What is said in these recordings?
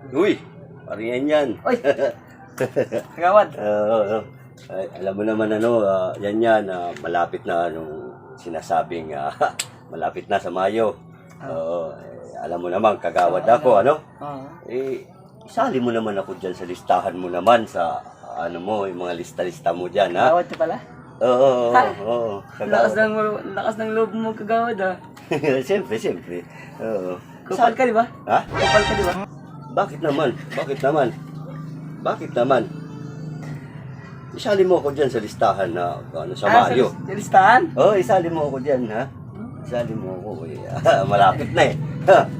Uy, pariyan yan. Uy! Kagawad. Ay, alam mo naman yan, malapit na anong sinasabing malapit na sa Mayo. Alam mo naman, kagawad ako, ano? Isali mo naman ako dyan sa listahan mo naman sa yung mga lista-lista mo dyan, ha? Kagawad ka pala? Oo. Lakas ng loob mo, kagawad, ha? Siyempre. Oo. Kupal ka, di ba? Ha? Kupal ka, di ba? Bakit naman? Isali mo ako dyan sa listahan na sa Mayo. Sa listahan? Isali mo ako dyan, ha? Isali mo ako, eh. Malapit na, eh.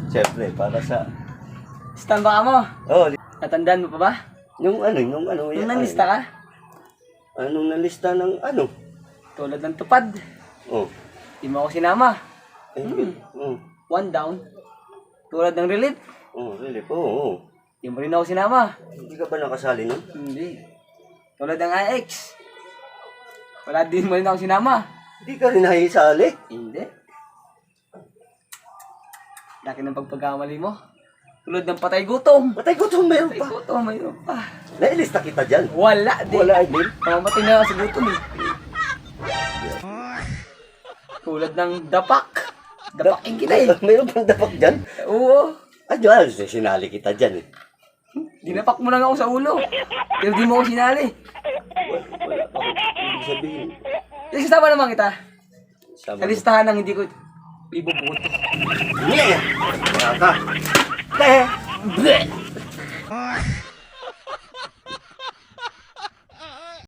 Siyempre, para sa... Listahan ba ka mo? Natandaan mo pa ba? Yung Nalista ka? Anong nalista ng ano? Tulad ng tupad. Di mo ako sinama. One down. Tulad ng relief. Really? Di mo rin ako sinama. Hindi ka ba nakasali nun? Hindi. Tulad ng IX. Wala din mo rin ako sinama. Hindi ka rin nakisali? Hindi. Laki ng pagpagkamali mo. Tulad ng patay gutom. Patay gutom, mayroon Patay pa. gutom, mayroon pa. Nailista kita dyan. Wala din. Wala din. Pamamatay na ako sa gutom eh. Tulad ng dapak. Dapakin kita eh. Mayroon pang dapak dyan? Oo. Dyan, sinali kita dyan, eh. Dinapak mo lang ako sa ulo. Pero di mo ako sinali. Wala. Bakit? Ibig sabihin. Isasama naman kita. Sama Sa listahan ng hindi ko ibubuto. Yeah! Wala ka. Bleh!